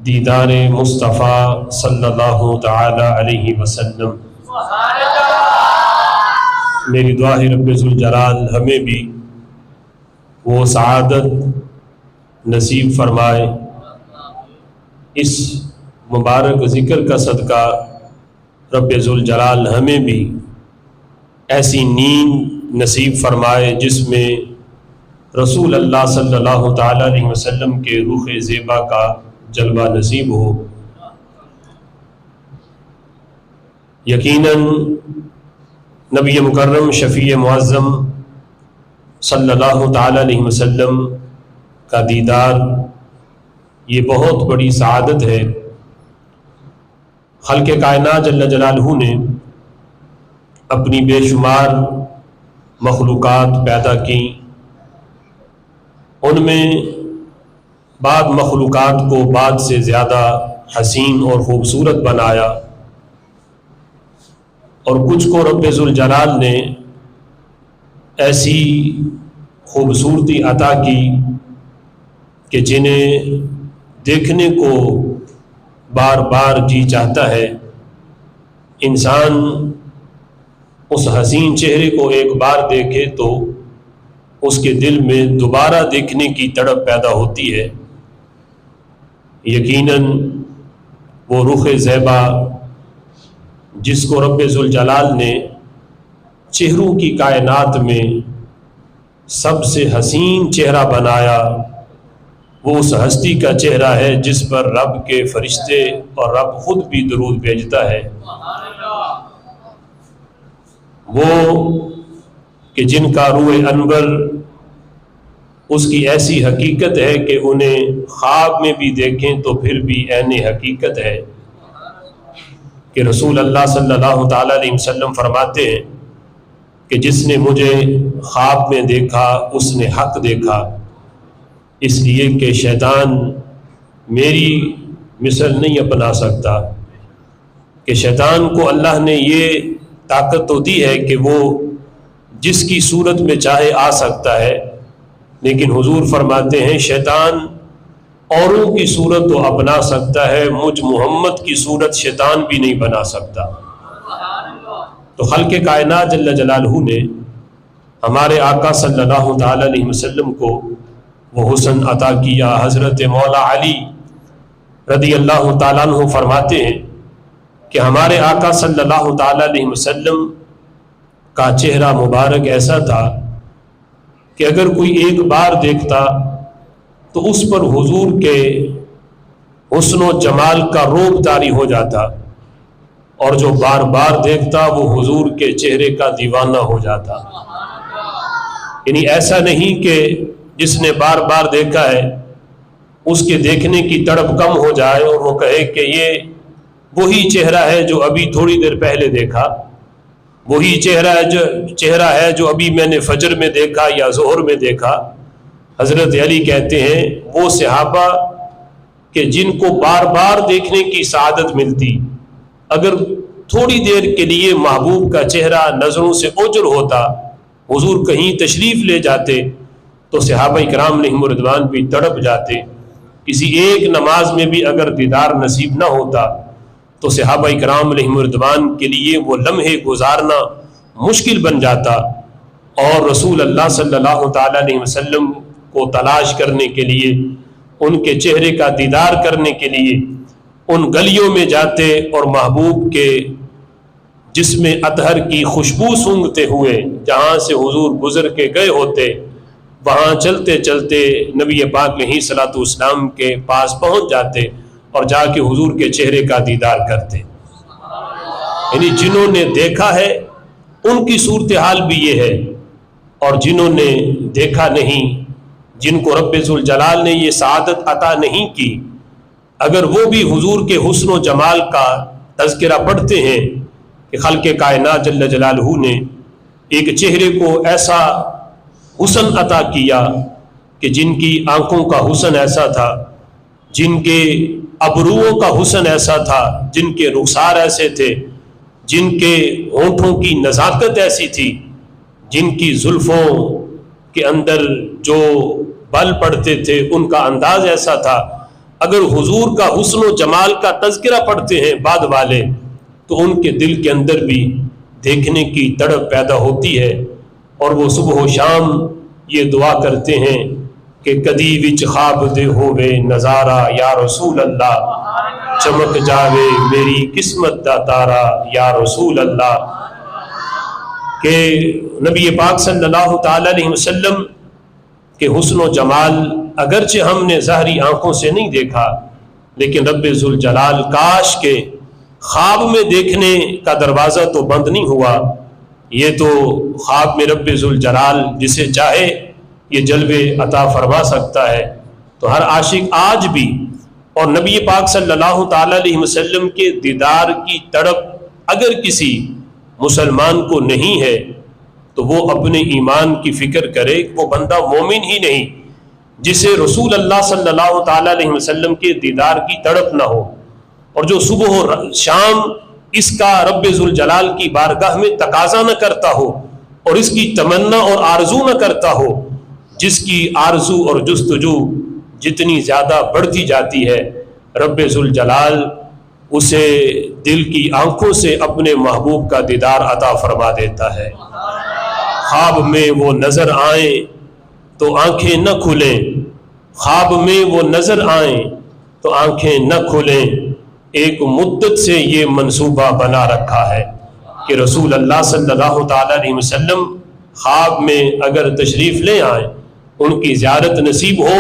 دیدار مصطفیٰ صلی اللہ تعالی علیہ وسلم۔ میری دعا ہے رب ذوالجلال ہمیں بھی وہ سعادت نصیب فرمائے۔ اس مبارک ذکر کا صدقہ رب ذوالجلال ہمیں بھی ایسی نیند نصیب فرمائے جس میں رسول اللہ صلی اللہ تعالی علیہ وسلم کے رخ زیبا کا جلوہ نصیب ہو۔ یقیناً نبی مکرم شفیع معظم صلی اللہ تعالی علیہ وسلم کا دیدار یہ بہت بڑی سعادت ہے۔ خلق کائنات جل جلالہ نے اپنی بے شمار مخلوقات پیدا کی، ان میں بعض مخلوقات کو بعض سے زیادہ حسین اور خوبصورت بنایا، اور کچھ کو رب ذوالجلال نے ایسی خوبصورتی عطا کی کہ جنہیں دیکھنے کو بار بار جی چاہتا ہے۔ انسان اس حسین چہرے کو ایک بار دیکھے تو اس کے دل میں دوبارہ دیکھنے کی تڑپ پیدا ہوتی ہے۔ یقیناً وہ رخ زیبا جس کو رب ذوالجلال نے چہروں کی کائنات میں سب سے حسین چہرہ بنایا، وہ اس ہستی کا چہرہ ہے جس پر رب کے فرشتے اور رب خود بھی درود بھیجتا ہے۔ وہ کہ جن کا روح انور اس کی ایسی حقیقت ہے کہ انہیں خواب میں بھی دیکھیں تو پھر بھی عین حقیقت ہے، کہ رسول اللہ صلی اللہ تعالی علیہ وسلم فرماتے ہیں کہ جس نے مجھے خواب میں دیکھا اس نے حق دیکھا، اس لیے کہ شیطان میری مثل نہیں اپنا سکتا، کہ شیطان کو اللہ نے یہ طاقت تو دی ہے کہ وہ جس کی صورت میں چاہے آ سکتا ہے، لیکن حضور فرماتے ہیں شیطان اوروں کی صورت تو اپنا سکتا ہے، مجھ محمد کی صورت شیطان بھی نہیں بنا سکتا۔ تو خلق کائنات جل جلالہ نے ہمارے آقا صلی اللہ تعالی علیہ وسلم کو وہ حسن عطا کیا۔ حضرت مولا علی رضی اللہ تعالیٰ عنہ فرماتے ہیں کہ ہمارے آقا صلی اللہ تعالی علیہ وسلم کا چہرہ مبارک ایسا تھا کہ اگر کوئی ایک بار دیکھتا تو اس پر حضور کے حسن و جمال کا روب طاری ہو جاتا، اور جو بار بار دیکھتا وہ حضور کے چہرے کا دیوانہ ہو جاتا۔ یعنی ایسا نہیں کہ جس نے بار بار دیکھا ہے اس کے دیکھنے کی تڑپ کم ہو جائے اور وہ کہے کہ یہ وہی چہرہ ہے جو ابھی تھوڑی دیر پہلے دیکھا، وہی چہرہ ہے جو ابھی میں نے فجر میں دیکھا یا ظہر میں دیکھا۔ حضرت علی کہتے ہیں وہ صحابہ کہ جن کو بار بار دیکھنے کی سعادت ملتی، اگر تھوڑی دیر کے لیے محبوب کا چہرہ نظروں سے اوجھل ہوتا، حضور کہیں تشریف لے جاتے تو صحابہ کرام علیہم رضوان بھی تڑپ جاتے۔ کسی ایک نماز میں بھی اگر دیدار نصیب نہ ہوتا تو صحابہ کرام علیہم رضوان کے لیے وہ لمحے گزارنا مشکل بن جاتا، اور رسول اللہ صلی اللہ تعالی علیہ وسلم کو تلاش کرنے کے لیے، ان کے چہرے کا دیدار کرنے کے لیے ان گلیوں میں جاتے اور محبوب کے جسم اطہر کی خوشبو سونگھتے ہوئے جہاں سے حضور گزر کے گئے ہوتے، وہاں چلتے چلتے نبی پاک علیہ الصلوۃ والسلام کے پاس پہنچ جاتے اور جا کے حضور کے چہرے کا دیدار کرتے۔ یعنی جنہوں نے دیکھا ہے ان کی صورتحال بھی یہ ہے، اور جنہوں نے دیکھا نہیں، جن کو رب ذوالجلال نے یہ سعادت عطا نہیں کی، اگر وہ بھی حضور کے حسن و جمال کا تذکرہ پڑھتے ہیں کہ خلق کائنات جل جلالہ نے ایک چہرے کو ایسا حسن عطا کیا کہ جن کی آنکھوں کا حسن ایسا تھا، جن کے ابروؤں کا حسن ایسا تھا، جن کے رخسار ایسے تھے، جن کے ہونٹوں کی نزاکت ایسی تھی، جن کی زلفوں کے اندر جو بل پڑتے تھے ان کا انداز ایسا تھا، اگر حضور کا حسن و جمال کا تذکرہ پڑھتے ہیں بعد والے تو ان کے دل کے اندر بھی دیکھنے کی تڑپ پیدا ہوتی ہے، اور وہ صبح و شام یہ دعا کرتے ہیں کہ کدی وچ خواب دے ہووے نظارہ یا رسول اللہ، چمک جاوے میری قسمت دا تارا یا رسول اللہ. کہ نبی پاک صلی اللہ تعالی علیہ وسلم کہ حسن و جمال اگرچہ ہم نے ظاہری آنکھوں سے نہیں دیکھا، لیکن رب ذوالجلال کاش کے خواب میں دیکھنے کا دروازہ تو بند نہیں ہوا. یہ تو خواب میں رب ذوالجلال جسے چاہے یہ جلوے عطا فرما سکتا ہے. تو ہر عاشق آج بھی اور نبی پاک صلی اللہ تعالی علیہ وسلم کے دیدار کی تڑپ اگر کسی مسلمان کو نہیں ہے تو وہ اپنے ایمان کی فکر کرے. وہ بندہ مومن ہی نہیں جسے رسول اللہ صلی اللہ تعالی علیہ وسلم کے دیدار کی تڑپ نہ ہو، اور جو صبح و شام اس کا رب ذوالجلال کی بارگاہ میں تقاضا نہ کرتا ہو اور اس کی تمنا اور آرزو نہ کرتا ہو. جس کی آرزو اور جستجو جتنی زیادہ بڑھتی جاتی ہے، رب ذوالجلال اسے دل کی آنکھوں سے اپنے محبوب کا دیدار عطا فرما دیتا ہے. خواب میں وہ نظر آئیں تو آنکھیں نہ کھلیں، خواب میں وہ نظر آئیں تو آنکھیں نہ کھلیں. ایک مدت سے یہ منصوبہ بنا رکھا ہے کہ رسول اللہ صلی اللہ تعالی علیہ وسلم خواب میں اگر تشریف لے آئیں، ان کی زیارت نصیب ہو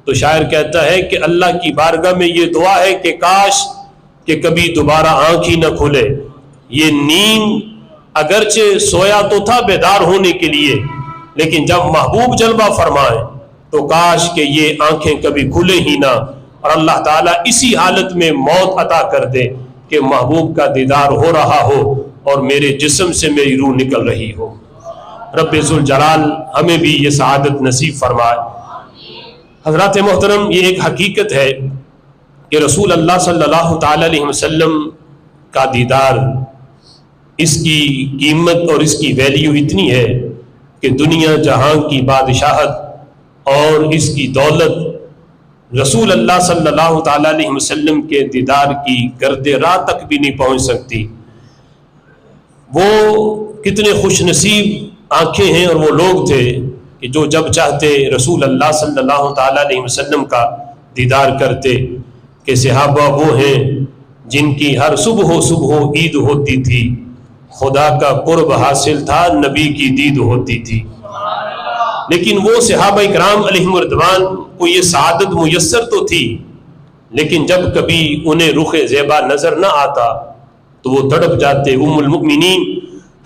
تو شاعر کہتا ہے کہ اللہ کی بارگاہ میں یہ دعا ہے کہ کاش کہ کبھی دوبارہ آنکھ ہی نہ کھلے. یہ نیند اگرچہ سویا تو تھا بیدار ہونے کے لیے، لیکن جب محبوب جلوہ فرمائے تو کاش کہ یہ آنکھیں کبھی کھلے ہی نہ، اور اللہ تعالیٰ اسی حالت میں موت عطا کر دے کہ محبوب کا دیدار ہو رہا ہو اور میرے جسم سے میری روح نکل رہی ہو. رب ذوالجلال ہمیں بھی یہ سعادت نصیب فرمائے. حضرات محترم، یہ ایک حقیقت ہے کہ رسول اللہ صلی اللہ تعالی علیہ وسلم کا دیدار، اس کی قیمت اور اس کی ویلیو اتنی ہے کہ دنیا جہاں کی بادشاہت اور اس کی دولت رسول اللہ صلی اللہ تعالی علیہ وسلم کے دیدار کی گرد راہ تک بھی نہیں پہنچ سکتی. وہ کتنے خوش نصیب آنکھیں ہیں اور وہ لوگ تھے کہ جو جب چاہتے رسول اللہ صلی اللہ تعالی علیہ وسلم کا دیدار کرتے. کہ صحابہ وہ ہیں جن کی ہر صبح عید ہوتی تھی، خدا کا قرب حاصل تھا نبی کی دید ہوتی تھی. لیکن وہ صحابہ اکرام علیہم رضوان کو یہ سعادت میسر تو تھی، لیکن جب کبھی انہیں رخ زیبا نظر نہ آتا تو وہ تڑپ جاتے. ام المؤمنین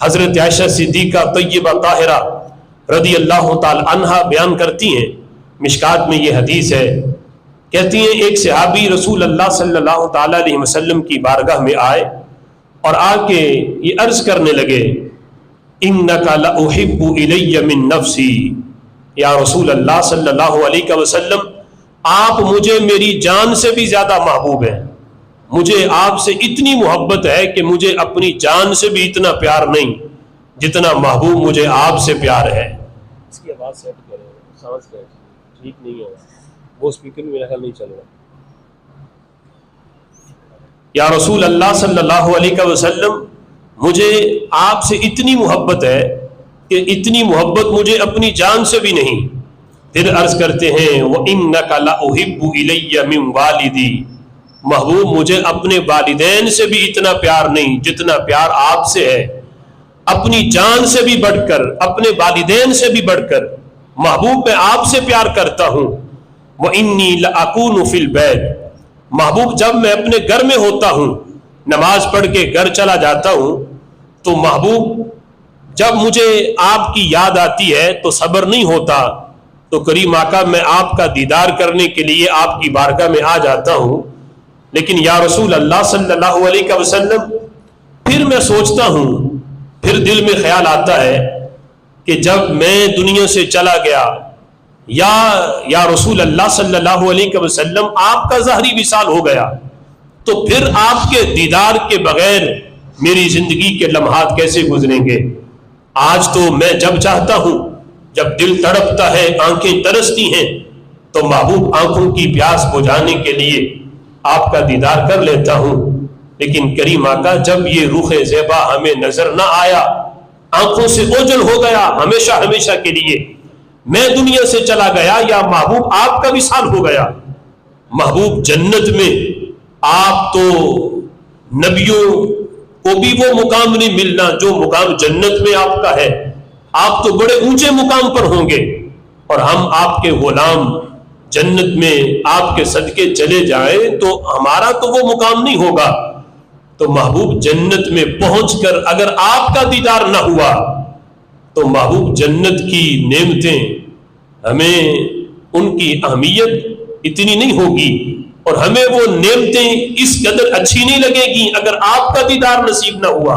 حضرت عائشہ صدیقہ طیبہ طاہرہ رضی اللہ تعالی عنہا بیان کرتی ہیں، مشکات میں یہ حدیث ہے، کہتی ہیں ایک صحابی رسول اللہ صلی اللہ تعالی علیہ وسلم کی بارگاہ میں آئے اور آ کے یہ عرض کرنے لگے، اِنَّكَ لَأُحِبُّ إِلَيَّ مِن نَفْسِي، یا رسول اللہ صلی اللہ علیہ وسلم آپ مجھے میری جان سے بھی زیادہ محبوب ہیں. مجھے آپ سے اتنی محبت ہے کہ مجھے اپنی جان سے بھی اتنا پیار نہیں جتنا محبوب مجھے آپ سے پیار ہے. اس کی آواز سیٹ کریں، سانس لیں، ٹھیک نہیں ہے وہ سپیکر میں میرا خیال نہیں چل رہا. یا رسول اللہ صلی اللہ علیہ وسلم مجھے آپ سے اتنی محبت ہے کہ اتنی محبت مجھے اپنی جان سے بھی نہیں. پھر عرض کرتے ہیں وَإِنَّكَ لَأُحِبُّ إِلَيَّ مِن وَالِدِي، محبوب مجھے اپنے والدین سے بھی اتنا پیار نہیں جتنا پیار آپ سے ہے. اپنی جان سے بھی بڑھ کر، اپنے والدین سے بھی بڑھ کر محبوب میں آپ سے پیار کرتا ہوں. وَإِنِّي لَأَكُونُ فِي الْبَيْتِ، محبوب جب میں اپنے گھر میں ہوتا ہوں، نماز پڑھ کے گھر چلا جاتا ہوں تو محبوب جب مجھے آپ کی یاد آتی ہے تو صبر نہیں ہوتا، تو کریم آقا میں آپ کا دیدار کرنے کے لیے آپ کی بارگاہ میں آ جاتا ہوں. لیکن یا رسول اللہ صلی اللہ علیہ وسلم پھر میں سوچتا ہوں، پھر دل میں خیال آتا ہے کہ جب میں دنیا سے چلا گیا یا رسول اللہ صلی اللہ علیہ وسلم آپ کا ظاہری وصال ہو گیا تو پھر آپ کے دیدار کے بغیر میری زندگی کے لمحات کیسے گزریں گے. آج تو میں جب چاہتا ہوں، جب دل تڑپتا ہے، آنکھیں ترستی ہیں تو محبوب آنکھوں کی پیاس بجھانے کے لیے آپ کا دیدار کر لیتا ہوں، لیکن کریم آقا جب یہ رخ زیبا ہمیں نظر نہ آیا، آنکھوں سے اوجھل ہو گیا ہمیشہ ہمیشہ کے لیے، میں دنیا سے چلا گیا یا محبوب آپ کا وصال ہو گیا۔ محبوب جنت میں آپ تو نبیوں کو بھی وہ مقام نہیں ملنا جو مقام جنت میں آپ کا ہے، آپ تو بڑے اونچے مقام پر ہوں گے، اور ہم آپ کے غلام جنت میں آپ کے صدقے چلے جائیں تو ہمارا تو وہ مقام نہیں ہوگا۔ تو محبوب جنت میں پہنچ کر اگر آپ کا دیدار نہ ہوا تو محبوب جنت کی نعمتیں ہمیں ان کی اہمیت اتنی نہیں ہوگی، اور ہمیں وہ نعمتیں اس قدر اچھی نہیں لگے گی اگر آپ کا دیدار نصیب نہ ہوا،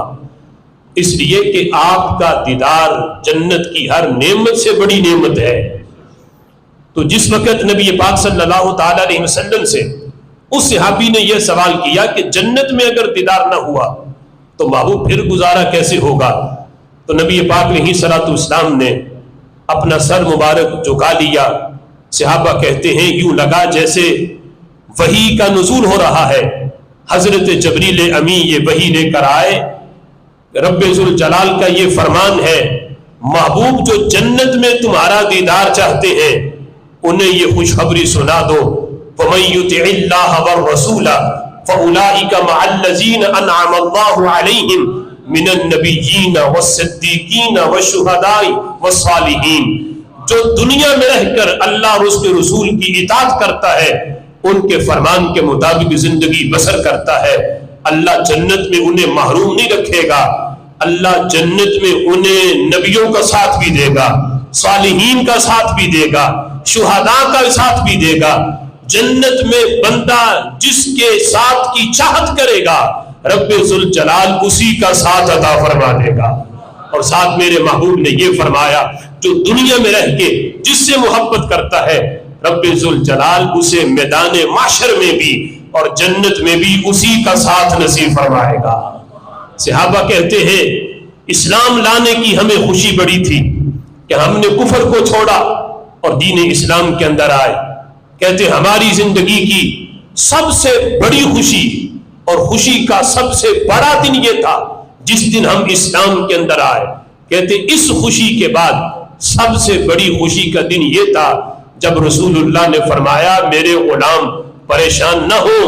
اس لیے کہ آپ کا دیدار جنت کی ہر نعمت سے بڑی نعمت ہے۔ تو جس وقت نبی پاک صلی اللہ تعالی علیہ وسلم سے اس صحابی نے یہ سوال کیا کہ جنت میں اگر دیدار نہ ہوا تو محبوب پھر گزارا کیسے ہوگا، تو نبی پاک علیہ الصلوۃ والسلام نے اپنا سر مبارک جھکا لیا۔ صحابہ کہتے ہیں یوں لگا جیسے وحی کا نزول ہو رہا ہے، حضرت جبریل امی یہ وحی لے کر آئے، رب ذوالجلال کا یہ فرمان ہے محبوب جو جنت میں تمہارا دیدار چاہتے ہیں انہیں یہ خوشخبری سنا دو، وَمَن يُطِعِ اللَّهَ وَالرَّسُولَ فَأُولَٰئِكَ مَعَ الَّذِينَ أَنْعَمَ اللَّهُ عَلَيْهِمْ مِنَ النَّبِيِّينَ وَالصِّدِّيقِينَ وَالشُّهَدَاءِ وَالصَّالِحِينَ، جو دنیا میں رہ کر اللہ اور اس کے رسول کی اطاعت کرتا ہے، ان کے فرمان کے مطابق زندگی بسر کرتا ہے، اللہ جنت میں انہیں محروم نہیں رکھے گا، اللہ جنت میں انہیں نبیوں کا ساتھ بھی دے گا، صالحین کا ساتھ بھی دے گا، شہداء کا ساتھ بھی دے گا۔ جنت میں بندہ جس کے ساتھ کی چاہت کرے گا رب ذوالجلال اسی کا ساتھ عطا فرما دے گا۔ اور ساتھ میرے محبوب نے یہ فرمایا جو دنیا میں رہ کے جس سے محبت کرتا ہے رب ذوالجلال اسے میدان معشر میں بھی اور جنت میں بھی اسی کا ساتھ نصیب فرمائے گا۔ صحابہ کہتے ہیں اسلام لانے کی ہمیں خوشی بڑی تھی کہ ہم نے کفر کو چھوڑا اور دین اسلام کے اندر آئے، کہتے ہماری زندگی کی سب سے بڑی خوشی اور خوشی کا سب سے بڑا دن یہ تھا جس دن ہم اسلام کے اندر آئے، کہتے اس خوشی کے بعد سب سے بڑی خوشی کا دن یہ تھا جب رسول اللہ نے فرمایا میرے غلام پریشان نہ ہو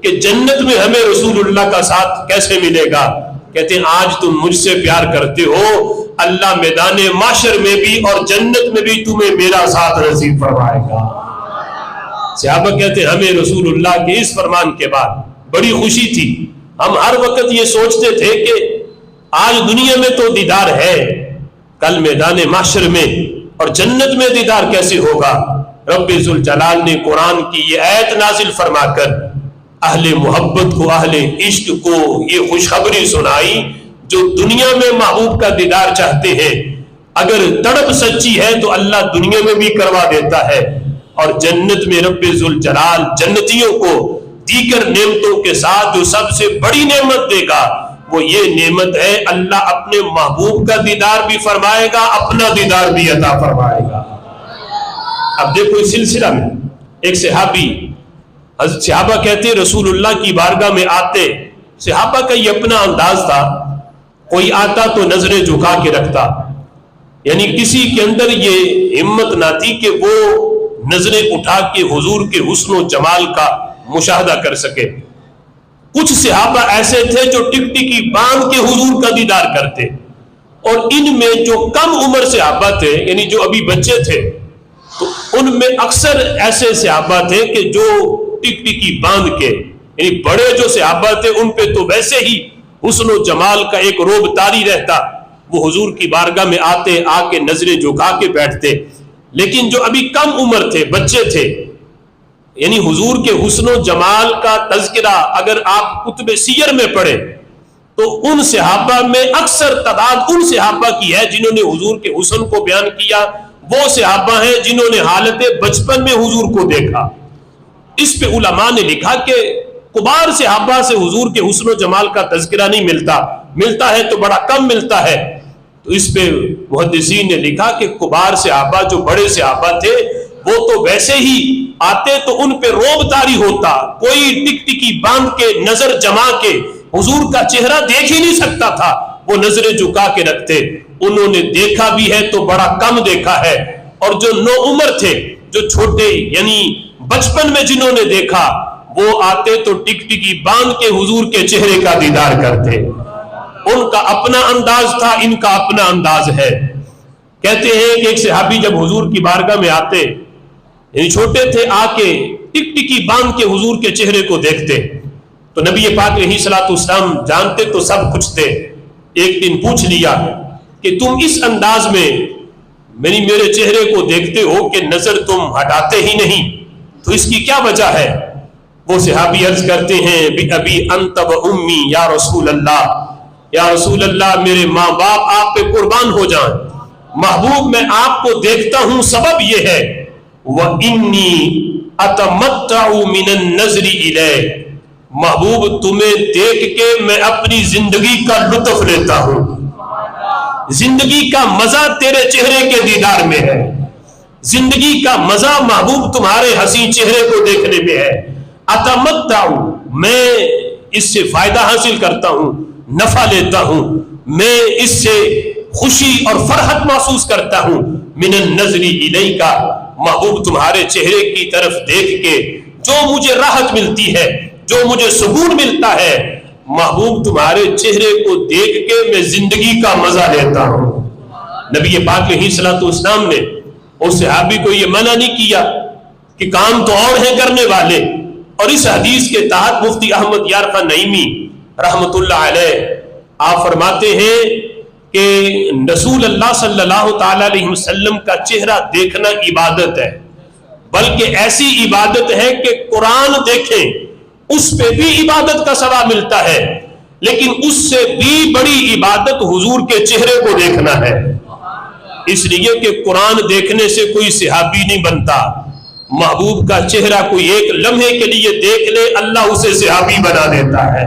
کہ جنت میں ہمیں رسول اللہ کا ساتھ کیسے ملے گا، کہتے ہیں آج تم مجھ سے پیار کرتے ہو، اللہ میدان معاشر میں بھی اور جنت میں بھی تمہیں میرا ساتھ نصیب فرمائے گا۔ صحابہ کہتے ہیں ہمیں رسول اللہ کے اس فرمان کے بعد بڑی خوشی تھی، ہم ہر وقت یہ سوچتے تھے کہ آج دنیا میں تو دیدار ہے، کل میدان معاشر میں اور جنت میں دیدار کیسے ہوگا۔ رب ذوالجلال نے قرآن کی یہ آیت نازل فرما کر اہل محبت کو اہل عشق کو یہ خوشخبری سنائی جو دنیا میں محبوب کا دیدار چاہتے ہیں، اگر تڑپ سچی ہے تو اللہ دنیا میں بھی کروا دیتا ہے، اور جنت میں رب ذوالجلال جنتیوں کو دیگر نعمتوں کے ساتھ جو سب سے بڑی نعمت دے گا وہ یہ نعمت ہے اللہ اپنے محبوب کا دیدار بھی فرمائے گا، اپنا دیدار بھی عطا فرمائے گا۔ اب دیکھو اس سلسلہ میں ایک صحابی، صحابہ کہتے ہیں رسول اللہ کی بارگاہ میں آتے، صحابہ کا یہ اپنا انداز تھا، کوئی آتا تو نظریں جھکا کے رکھتا، یعنی کسی کے اندر یہ ہمت نہ تھی کہ وہ نظریں اٹھا کے حضور کے حسن و جمال کا مشاہدہ کر سکے۔ کچھ صحابہ ایسے تھے جو ٹکٹکی باندھ کے حضور کا دیدار کرتے، اور ان میں جو کم عمر صحابہ تھے یعنی جو ابھی بچے تھے تو ان میں اکثر ایسے صحابہ تھے کہ جو ٹکٹکی باندھ کے، یعنی بڑے جو صحابہ تھے ان پہ تو ویسے ہی حسن و جمال کا ایک روب طاری رہتا، وہ حضور کی بارگاہ میں آتے، آ کے نظریں جھکا کے بیٹھتے، لیکن جو ابھی کم عمر تھے بچے تھے، یعنی حضور کے حسن و جمال کا تذکرہ اگر آپ کتب سیر میں پڑھیں تو ان صحابہ میں اکثر تعداد ان صحابہ کی ہے جنہوں نے حضور کے حسن کو بیان کیا، وہ صحابہ ہیں جنہوں نے حالت بچپن میں حضور کو دیکھا۔ اس پہ علماء نے لکھا کہ کبار صحابہ سے حضور کے حسن و جمال کا تذکرہ نہیں ملتا ہے تو بڑا کم ملتا ہے، تو اس پہ محدثین نے لکھا کہ کبار صحابہ جو بڑے صحابہ تھے وہ تو ویسے ہی آتے تو ان پہ روب طاری ہوتا، کوئی ٹک ٹکی باندھ کے نظر جما کے حضور کا چہرہ دیکھ ہی نہیں سکتا تھا، وہ نظریں جھکا کے رکھتے۔ انہوں نے دیکھا بھی ہے تو بڑا کم دیکھا ہے، اور جو نو عمر تھے، جو چھوٹے یعنی بچپن میں جنہوں نے دیکھا، وہ آتے تو ٹک ٹکی باندھ کے حضور کے چہرے کا دیدار کرتے۔ ان کا اپنا انداز تھا، ان کا اپنا انداز ہے۔ کہتے ہیں کہ ایک صحابی جب حضور کی بارگاہ میں آتے، یعنی چھوٹے تھے، آ کے ٹک ٹکی باندھ کے حضور کے چہرے کو دیکھتے تو نبی پاک علیہ الصلوۃ والسلام جانتے تو سب کچھ تھے۔ ایک دن پوچھ لیا کہ تم اس انداز میں میرے چہرے کو دیکھتے ہو کہ نظر تم ہٹاتے ہی نہیں، تو اس کی کیا وجہ ہے؟ وہ صحابی عرض کرتے ہیں بِأَبِي أَنْتَ وَأُمِّي یا رسول اللہ، یا رسول اللہ میرے ماں باپ آپ پہ قربان ہو جائیں، محبوب میں آپ کو دیکھتا ہوں سبب یہ ہے وَإِنِّي أَتَمَتَّعُ مِنَ النَّظْرِ إِلَيْكَ، محبوب تمہیں دیکھ کے میں اپنی زندگی کا لطف لیتا ہوں، زندگی کا مزہ تیرے چہرے کے دیدار میں ہے، زندگی کا مزہ محبوب تمہارے حسین چہرے کو دیکھنے میں ہے۔ اتمتع، میں اس سے فائدہ حاصل کرتا ہوں، نفع لیتا ہوں، میں اس سے خوشی اور فرحت محسوس کرتا ہوں، من النظر الیک، محبوب تمہارے چہرے کی طرف دیکھ کے جو مجھے راحت ملتی ہے، جو مجھے سکون ملتا ہے، محبوب تمہارے چہرے کو دیکھ کے میں زندگی کا مزہ لیتا ہوں۔ نبی پاک علیہ الصلوۃ والسلام نے اس صحابی کو یہ منع نہیں کیا کہ کام تو اور ہیں کرنے والے، اور اس حدیث کے تحت مفتی احمد یارقہ نعیمی رحمت اللہ علیہ آپ فرماتے ہیں کہ رسول اللہ صلی اللہ تعالی علیہ وسلم کا چہرہ دیکھنا عبادت ہے، بلکہ ایسی عبادت ہے کہ قرآن دیکھیں اس پہ بھی عبادت کا ثواب ملتا ہے، لیکن اس سے بھی بڑی عبادت حضور کے چہرے کو دیکھنا ہے، اس لیے کہ قرآن دیکھنے سے کوئی صحابی نہیں بنتا، محبوب کا چہرہ کوئی ایک لمحے کے لیے دیکھ لے اللہ اسے صحابی بنا دیتا ہے۔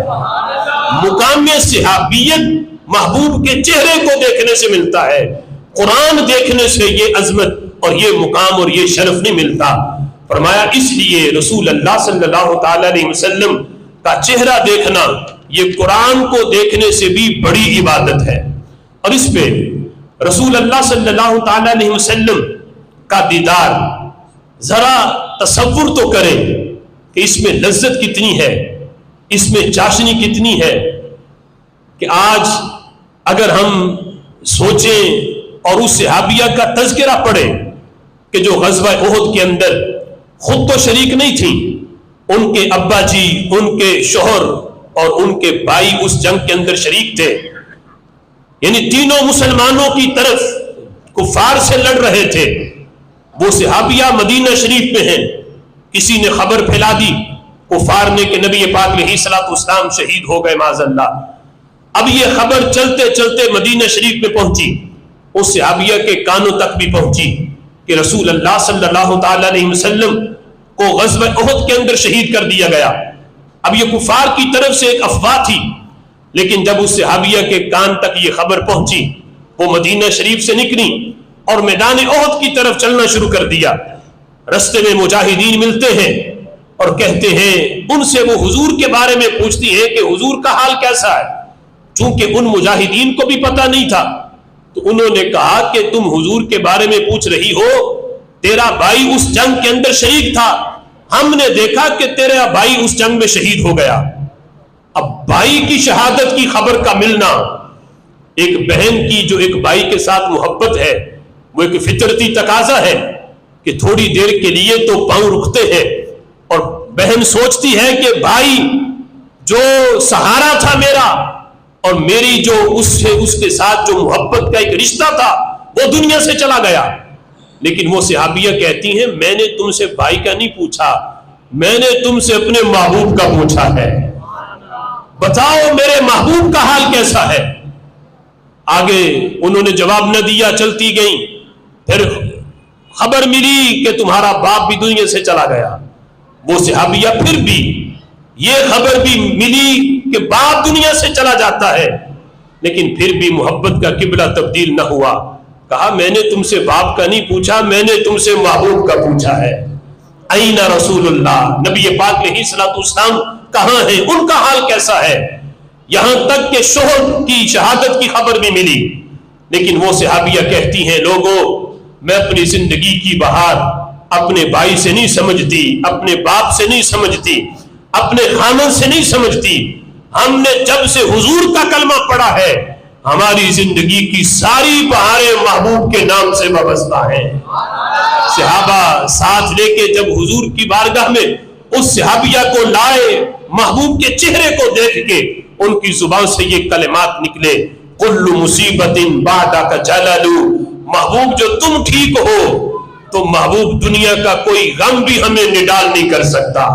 مقام صحابیت محبوب کے چہرے کو دیکھنے سے ملتا ہے، قرآن دیکھنے سے یہ عظمت اور یہ مقام اور یہ شرف نہیں ملتا۔ فرمایا اس لیے رسول اللہ صلی اللہ تعالی علیہ وسلم کا چہرہ دیکھنا یہ قرآن کو دیکھنے سے بھی بڑی عبادت ہے، اور اس پہ رسول اللہ صلی اللہ تعالی علیہ وسلم کا دیدار ذرا تصور تو کریں کہ اس میں لذت کتنی ہے، اس میں چاشنی کتنی ہے، کہ آج اگر ہم سوچیں اور اس صحابیہ کا تذکرہ پڑھیں کہ جو غزوہ احد کے اندر خود تو شریک نہیں تھی، ان کے ابا جی، ان کے شوہر اور ان کے بھائی اس جنگ کے اندر شریک تھے، یعنی تینوں مسلمانوں کی طرف کفار سے لڑ رہے تھے، وہ صحابیہ مدینہ شریف میں ہیں، کسی نے خبر پھیلا دی کفار نے کہ نبی پاک علیہ الصلوۃ والسلام شہید ہو گئے معاذ اللہ۔ اب یہ خبر چلتے چلتے مدینہ شریف میں پہنچی، اس صحابیہ کے کانوں تک بھی پہنچی کہ رسول اللہ صلی اللہ تعالی علیہ وسلم کو غزوہ احد کے اندر شہید کر دیا گیا۔ اب یہ کفار کی طرف سے ایک افواہ تھی، لیکن جب اس صحابیہ کے کان تک یہ خبر پہنچی، وہ مدینہ شریف سے نکلی اور میدان احد کی طرف چلنا شروع کر دیا۔ رستے میں مجاہدین ملتے ہیں اور کہتے ہیں، ان سے وہ حضور کے بارے میں پوچھتی ہیں کہ حضور کا حال کیسا ہے، چونکہ ان مجاہدین کو بھی پتہ نہیں تھا، تو انہوں نے کہا کہ تم حضور کے بارے میں پوچھ رہی ہو، تیرا بھائی اس جنگ کے اندر شریک تھا، ہم نے دیکھا کہ تیرا بھائی اس جنگ میں شہید ہو گیا۔ اب بھائی کی شہادت کی خبر کا ملنا، ایک بہن کی جو ایک بھائی کے ساتھ محبت ہے، وہ ایک فطرتی تقاضا ہے کہ تھوڑی دیر کے لیے تو پاؤں رکتے ہیں، اور بہن سوچتی ہے کہ بھائی جو سہارا تھا میرا اور میری جو اس کے ساتھ جو محبت کا ایک رشتہ تھا وہ دنیا سے چلا گیا۔ لیکن وہ صحابیہ کہتی ہیں، میں نے تم سے بھائی کا نہیں پوچھا، میں نے تم سے اپنے محبوب کا پوچھا ہے، بتاؤ میرے محبوب کا حال کیسا ہے۔ آگے انہوں نے جواب نہ دیا، چلتی گئیں، پھر خبر ملی کہ تمہارا باپ بھی دنیا سے چلا گیا۔ وہ صحابیہ پھر بھی یہ خبر بھی ملی کہ باپ دنیا سے چلا جاتا ہے، لیکن پھر بھی محبت کا قبلہ تبدیل نہ ہوا۔ کہا میں نے تم سے باپ کا نہیں پوچھا، میں نے تم سے محبوب کا پوچھا ہے۔ این رسول اللہ، نبی پاک علیہ الصلوۃ والسلام کہاں ہیں، ان کا حال کیسا ہے؟ یہاں تک کہ شوہر کی شہادت کی خبر بھی ملی، لیکن وہ صحابیہ کہتی ہیں لوگوں میں اپنی زندگی کی بہار اپنے بھائی سے نہیں سمجھتی، اپنے باپ سے نہیں سمجھتی، اپنے خاندان سے نہیں سمجھتی، ہم نے جب سے حضور کا کلمہ پڑھا ہے ہماری زندگی کی ساری بہاریں محبوب کے نام سے وابستہ ہیں۔ صحابہ ساتھ لے کے جب حضور کی بارگاہ میں اس صحابیہ کو لائے، محبوب کے چہرے کو دیکھ کے ان کی زبان سے یہ کلمات نکلے، کل مصیبت بعدک جلل، محبوب جو تم ٹھیک ہو تو محبوب دنیا کا کوئی غم بھی ہمیں نڈال نہیں کر سکتا،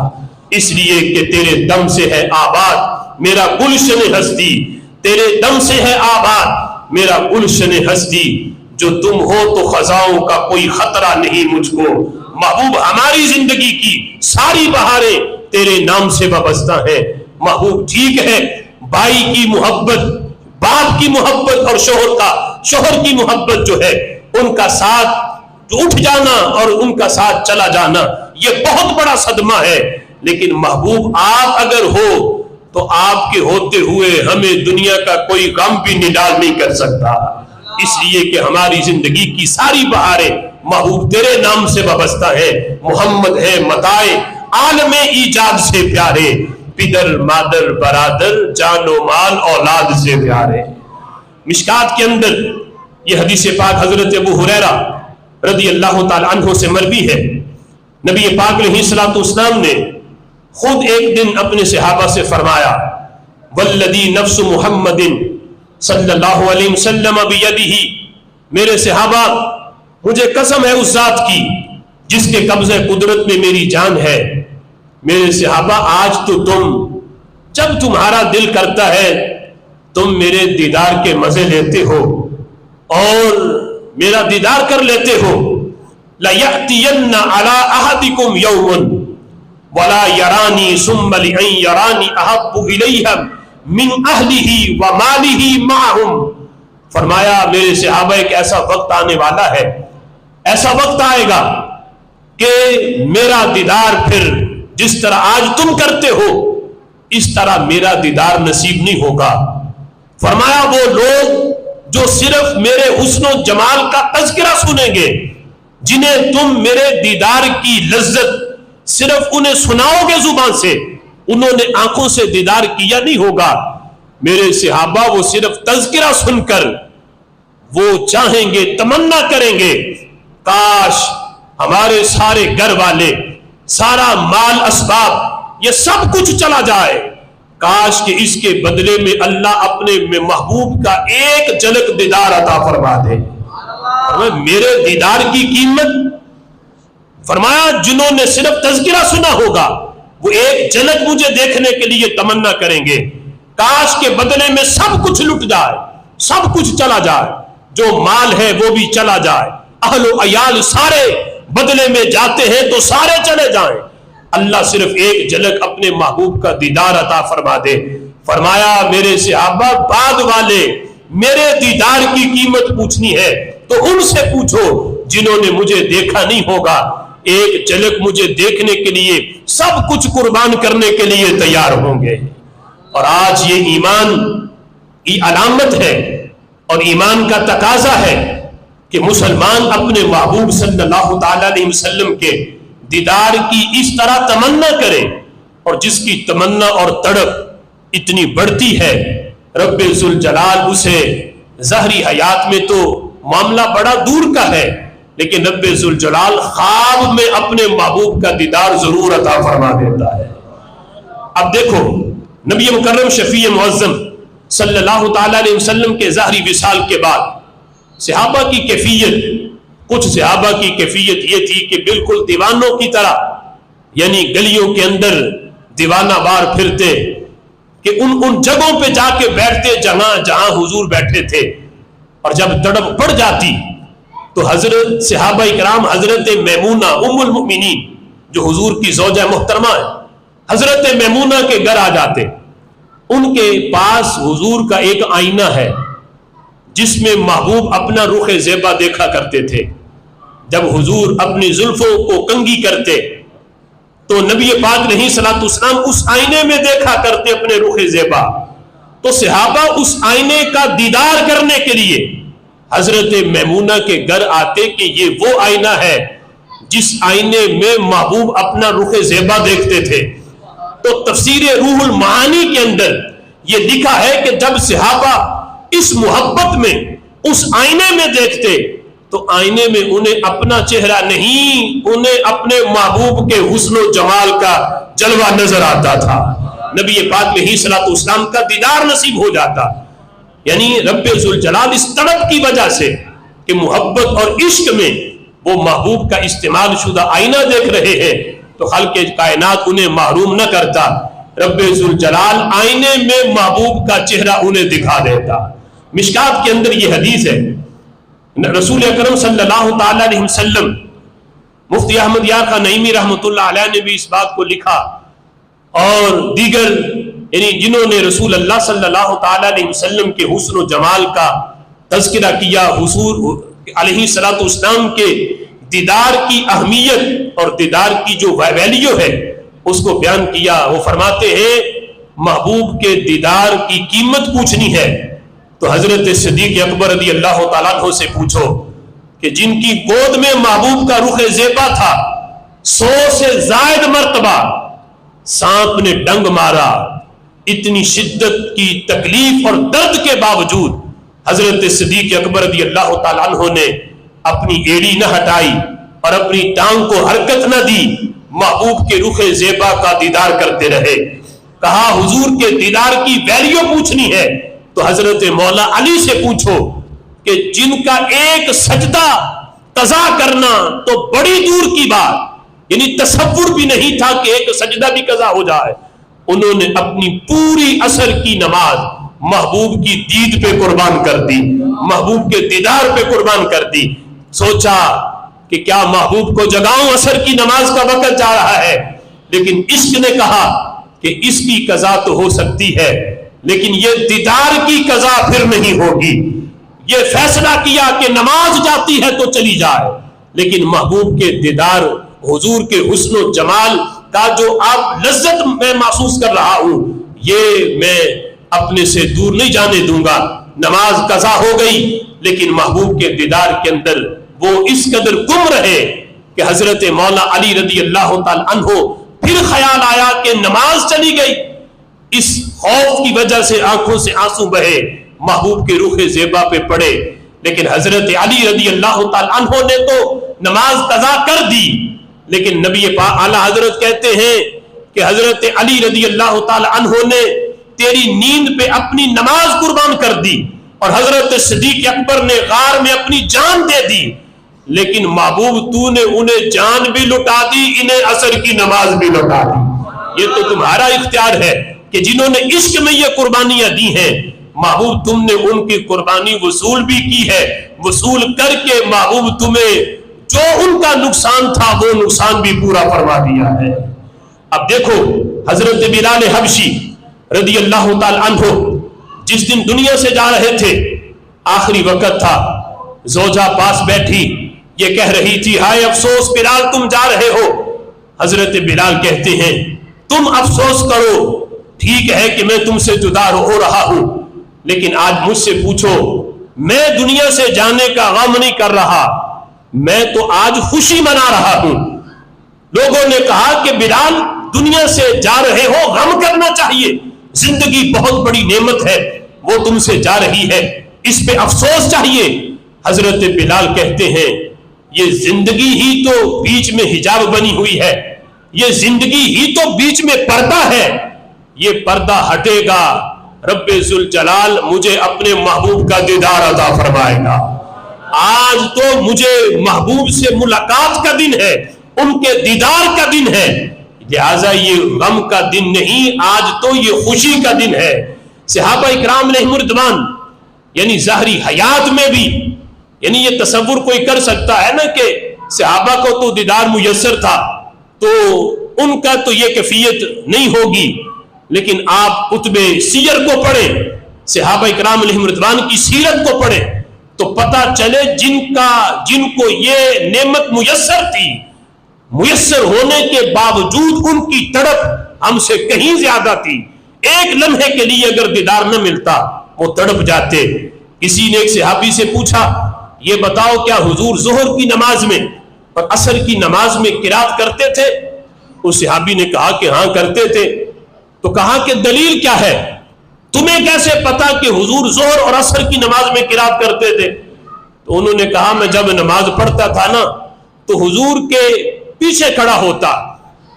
اس لیے کہ تیرے دم سے ہے آباد میرا گلشن ہستی، تیرے دم سے ہے آباد میرا گلشن ہستی، جو تم ہو تو خزاؤں کا کوئی خطرہ نہیں مجھ کو، محبوب ہماری زندگی کی ساری بہاریں تیرے نام سے وابستہ ہیں۔ محبوب ٹھیک ہے، بھائی کی محبت، باپ کی محبت اور شوہر کی محبت جو ہے ان کا ساتھ اٹھ جانا اور ان کا ساتھ چلا جانا یہ بہت بڑا صدمہ ہے، لیکن محبوب آپ اگر ہو تو آپ کے ہوتے ہوئے ہمیں دنیا کا کوئی غم بھی نڈال نہیں کر سکتا، اس لیے کہ ہماری زندگی کی ساری بہاریں محبوب تیرے نام سے وابستہ ہے۔ محمد ہے متائے عالم ایجاد سے پیارے، پدر مادر برادر جان و مال اولاد سے پیارے۔ مشکات کے اندر یہ حدیث پاک حضرت ابو ہریرہ رضی اللہ تعالی عنہ سے مروی ہے، نبی پاک علیہ الصلوۃ والسلام نے خود ایک دن اپنے صحابہ سے فرمایا، والذی نفس محمد صلی اللہ علیہ وسلم بیدہ، میرے صحابہ مجھے قسم ہے اس ذات کی جس کے قبضہ قدرت میں میری جان ہے، میرے صحابہ آج تو تم جب تمہارا دل کرتا ہے تم میرے دیدار کے مزے لیتے ہو اور میرا دیدار کر لیتے ہو، لَيَأْتِيَنَّ عَلَىٰ أَحَدِكُمْ يَوْمٌ وَلَا يَرَانِي ثُمَّ لِأَنْ يَرَانِي أَحَبُّ إِلَيْهِ مِنْ أَهْلِهِ وَمَالِهِ مَعَهُمْ۔ فرمایا میرے صحابہ ایک ایسا وقت آنے والا ہے، ایسا وقت آئے گا کہ میرا دیدار پھر جس طرح آج تم کرتے ہو اس طرح میرا دیدار نصیب نہیں ہوگا۔ فرمایا وہ لوگ جو صرف میرے حسن و جمال کا تذکرہ سنیں گے، جنہیں تم میرے دیدار کی لذت صرف انہیں سناؤ گے زبان سے، انہوں نے آنکھوں سے دیدار کیا نہیں ہوگا، میرے صحابہ وہ صرف تذکرہ سن کر وہ چاہیں گے، تمنا کریں گے کاش ہمارے سارے گھر والے، سارا مال اسباب یہ سب کچھ چلا جائے، کاش کہ اس کے بدلے میں اللہ اپنے محبوب کا ایک جھلک دیدار عطا فرما دے۔ میرے دیدار کی قیمت، فرمایا جنہوں نے صرف تذکرہ سنا ہوگا وہ ایک جھلک مجھے دیکھنے کے لیے تمنا کریں گے، کاش کے بدلے میں سب کچھ لٹ جائے، سب کچھ چلا جائے، جو مال ہے وہ بھی چلا جائے، اہل و عیال سارے بدلے میں جاتے ہیں تو سارے چلے جائیں، اللہ صرف ایک جھلک اپنے محبوب کا دیدار عطا فرما دے۔ فرمایا میرے صحابہ بعد والے میرے دیدار کی قیمت پوچھنی ہے تو ان سے پوچھو جنہوں نے مجھے دیکھا نہیں ہوگا، ایک جھلک مجھے دیکھنے کے لیے سب کچھ قربان کرنے کے لیے تیار ہوں گے۔ اور آج یہ ایمان کی علامت ہے اور ایمان کا تقاضا ہے کہ مسلمان اپنے محبوب صلی اللہ تعالی علیہ وسلم کے دیدار کی اس طرح تمنا کرے، اور جس کی تمنا اور تڑپ اتنی بڑھتی ہے رب ذوالجلال اسے ظاہری حیات میں تو معاملہ بڑا دور کا ہے، لیکن رب ذوالجلال خواب میں اپنے محبوب کا دیدار ضرور عطا فرما دیتا ہے۔ اب دیکھو نبی مکرم شفیع معظم صلی اللہ تعالی علیہ وسلم کے ظاہری وصال کے بعد صحابہ کی کیفیت، کچھ صحابہ کی کیفیت یہ تھی کہ بالکل دیوانوں کی طرح، یعنی گلیوں کے اندر دیوانہ وار پھرتے کہ ان جگہوں پہ جا کے بیٹھتے جہاں حضور بیٹھے تھے، اور جب تڑپ پڑ جاتی تو حضرت صحابہ اکرام حضرت میمونہ ام المؤمنین جو حضور کی زوجہ محترمہ ہے، حضرت میمونہ کے گھر آ جاتے، ان کے پاس حضور کا ایک آئینہ ہے جس میں محبوب اپنا رخ زیبا دیکھا کرتے تھے. جب حضور اپنی زلفوں کو کنگھی کرتے تو نبی پاک علیہ الصلوۃ والسلام اس آئینے میں دیکھا کرتے اپنے رخ زیبا. تو صحابہ اس آئینے کا دیدار کرنے کے لیے حضرت میمونہ کے گھر آتے کہ یہ وہ آئینہ ہے جس آئینے میں محبوب اپنا رخ زیبا دیکھتے تھے. تو تفسیر روح المعانی کے اندر یہ لکھا ہے کہ جب صحابہ اس محبت میں اس آئینے میں دیکھتے تو آئینے میں انہیں اپنا چہرہ نہیں، انہیں اپنے محبوب کے حسن و جمال کا جلوہ نظر آتا تھا. نبی پاک علیہ الصلوۃ والسلام کا دیدار نصیب ہو جاتا. یعنی رب ذوالجلال اس تڑپ کی وجہ سے کہ محبت اور عشق میں وہ محبوب کا استعمال شدہ آئینہ دیکھ رہے ہیں تو خلق کائنات انہیں محروم نہ کرتا. رب ذوالجلال آئینے میں محبوب کا چہرہ انہیں دکھا دیتا. مشکات کے اندر یہ حدیث ہے، رسول اکرم صلی اللہ تعالی علیہ وسلم، مفتی احمد یار خان نعیمی رحمۃ اللہ علیہ نے بھی اس بات کو لکھا، اور دیگر یعنی جنہوں نے رسول اللہ صلی اللہ تعالی علیہ وسلم کے حسن و جمال کا تذکرہ کیا، حضور علیہ الصلوۃ والسلام کے دیدار کی اہمیت اور دیدار کی جو ویلیو ہے اس کو بیان کیا. وہ فرماتے ہیں محبوب کے دیدار کی قیمت پوچھنی ہے تو حضرت صدیق اکبر رضی اللہ تعالیٰ عنہ سے پوچھو کہ جن کی گود میں محبوب کا رخ زیبا تھا 100 سے زائد مرتبہ سانپ نے ڈنگ مارا، اتنی شدت کی تکلیف اور درد کے باوجود حضرت صدیق اکبر رضی اللہ تعالیٰ عنہ نے اپنی ایڑی نہ ہٹائی اور اپنی ٹانگ کو حرکت نہ دی، محبوب کے رخ زیبا کا دیدار کرتے رہے. کہا حضور کے دیدار کی ویلیو پوچھنی ہے تو حضرت مولا علی سے پوچھو کہ جن کا ایک سجدہ قضا کرنا تو بڑی دور کی بات، یعنی تصور بھی نہیں تھا کہ ایک سجدہ بھی قضا ہو جائے، انہوں نے اپنی پوری عصر کی نماز محبوب کی دید پہ قربان کر دی، محبوب کے دیدار پہ قربان کر دی. سوچا کہ کیا محبوب کو جگاؤں، عصر کی نماز کا وقت جا رہا ہے، لیکن عشق نے کہا کہ اس کی قضا تو ہو سکتی ہے لیکن یہ دیدار کی قضا پھر نہیں ہوگی. یہ فیصلہ کیا کہ نماز جاتی ہے تو چلی جائے لیکن محبوب کے دیدار، حضور کے حسن و جمال کا جو آپ لذت میں محسوس کر رہا ہوں یہ میں اپنے سے دور نہیں جانے دوں گا. نماز قضا ہو گئی لیکن محبوب کے دیدار کے اندر وہ اس قدر گم رہے کہ حضرت مولا علی رضی اللہ تعالی عنہ پھر خیال آیا کہ نماز چلی گئی. اس خوف کی وجہ سے آنکھوں سے آنسو بہے، محبوب کے رخ زیبا پہ پڑے، لیکن حضرت علی رضی اللہ تعالی عنہ نے تو نماز قضا کر دی. لیکن نبی پاک اعلی حضرت کہتے ہیں کہ حضرت علی رضی اللہ تعالی عنہ نے تیری نیند پہ اپنی نماز قربان کر دی اور حضرت صدیق اکبر نے غار میں اپنی جان دے دی، لیکن محبوب تو نے انہیں جان بھی لٹا دی، انہیں عصر کی نماز بھی لٹا دی. یہ تو تمہارا اختیار ہے کہ جنہوں نے عشق میں یہ قربانیاں دی ہیں محبوب تم نے ان کی قربانی وصول بھی کی ہے، وصول کر کے محبوب تمہیں جو ان کا نقصان تھا وہ نقصان بھی پورا فرما دیا ہے. اب دیکھو حضرت بلال حبشی رضی اللہ تعالی عنہ جس دن دنیا سے جا رہے تھے، آخری وقت تھا، زوجہ پاس بیٹھی یہ کہہ رہی تھی ہائے افسوس بلال تم جا رہے ہو. حضرت بلال کہتے ہیں تم افسوس کرو، ٹھیک ہے کہ میں تم سے جدا ہو رہا ہوں لیکن آج مجھ سے پوچھو میں دنیا سے جانے کا غم نہیں کر رہا، میں تو آج خوشی منا رہا ہوں. لوگوں نے کہا کہ بلال دنیا سے جا رہے ہو، غم کرنا چاہیے، زندگی بہت بڑی نعمت ہے وہ تم سے جا رہی ہے، اس پہ افسوس چاہیے. حضرت بلال کہتے ہیں یہ زندگی ہی تو بیچ میں حجاب بنی ہوئی ہے، یہ زندگی ہی تو بیچ میں پردہ ہے، یہ پردہ ہٹے گا رب ذوالجلال مجھے اپنے محبوب کا دیدار عطا فرمائے گا. آج تو مجھے محبوب سے ملاقات کا دن ہے، ان کے دیدار کا دن ہے، لہذا یہ غم کا دن نہیں، آج تو یہ خوشی کا دن ہے. صحابہ اکرام علیہم رضوان یعنی ظاہری حیات میں بھی یعنی یہ تصور کوئی کر سکتا ہے نا کہ صحابہ کو تو دیدار میسر تھا تو ان کا تو یہ کیفیت نہیں ہوگی، لیکن آپ کتب سیر کو پڑھیں، صحابہ اکرام علیہم رضوان کی سیرت کو پڑھیں تو پتہ چلے جن کو یہ نعمت میسر تھی، میسر ہونے کے باوجود ان کی تڑپ ہم سے کہیں زیادہ تھی. ایک لمحے کے لیے اگر دیدار نہ ملتا وہ تڑپ جاتے. کسی نے ایک صحابی سے پوچھا یہ بتاؤ کیا حضور ظہر کی نماز میں اور عصر کی نماز میں قرات کرتے تھے؟ اس صحابی نے کہا کہ ہاں کرتے تھے. تو کہا کہ دلیل کیا ہے؟ تمہیں کیسے پتا کہ حضور ظہر اور عصر کی نماز میں قرات کرتے تھے؟ تو انہوں نے کہا میں جب نماز پڑھتا تھا نا تو حضور کے پیچھے کھڑا ہوتا.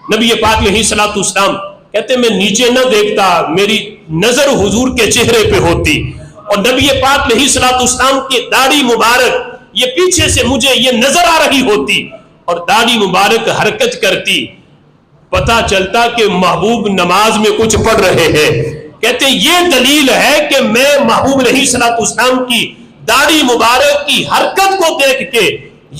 نبی پاک علیہ الصلوۃ والسلام کہتے میں نیچے نہ دیکھتا، میری نظر حضور کے چہرے پہ ہوتی اور نبی پاک علیہ الصلوۃ والسلام کی داڑھی مبارک یہ پیچھے سے مجھے یہ نظر آ رہی ہوتی اور داڑھی مبارک حرکت کرتی. پتا چلتا کہ محبوب نماز میں کچھ پڑھ رہے ہیں. کہتے یہ دلیل ہے کہ میں محبوب علیہ الصلوۃ والسلام کی داڑھی مبارک کی حرکت کو دیکھ کے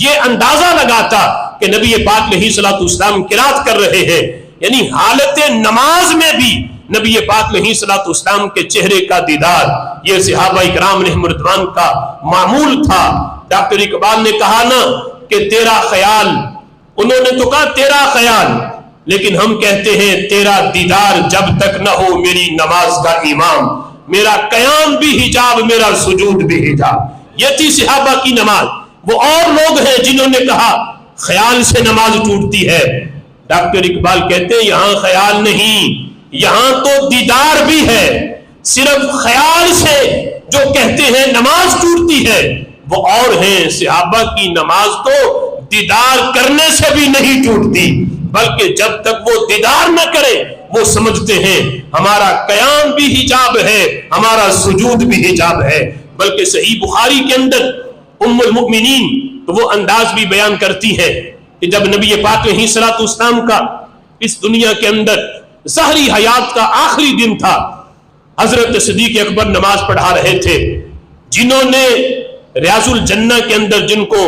یہ اندازہ لگاتا کہ نبی پاک علیہ الصلوۃ والسلام قرات کر رہے ہیں. یعنی حالت نماز میں بھی نبی پاک علیہ الصلوۃ والسلام کے چہرے کا دیدار یہ صحابہ اکرام علیہم رضوان کا معمول تھا. ڈاکٹر اقبال نے کہا نا کہ تیرا خیال، انہوں نے تو کہا تیرا خیال، لیکن ہم کہتے ہیں تیرا دیدار جب تک نہ ہو میری نماز کا امام، میرا قیام بھی حجاب، میرا سجود بھی حجاب. یہ تھی صحابہ کی نماز. وہ اور لوگ ہیں جنہوں نے کہا خیال سے نماز ٹوٹتی ہے. ڈاکٹر اقبال کہتے ہیں یہاں خیال نہیں، یہاں تو دیدار بھی ہے. صرف خیال سے جو کہتے ہیں نماز ٹوٹتی ہے وہ اور ہیں. صحابہ کی نماز تو دیدار کرنے سے بھی نہیں ٹوٹتی، بلکہ جب تک وہ دیدار نہ کرے وہ سمجھتے ہیں ہمارا قیام بھی حجاب ہے، ہمارا سجود بھی حجاب ہے. بلکہ صحیح بخاری کے اندر ام المؤمنین تو وہ انداز بھی بیان کرتی ہے کہ جب نبی پاک علیہ الصلوۃ والسلام کا اس دنیا کے اندر ظاہری حیات کا آخری دن تھا، حضرت صدیق اکبر نماز پڑھا رہے تھے. جنہوں نے ریاض الجنہ کے اندر جن کو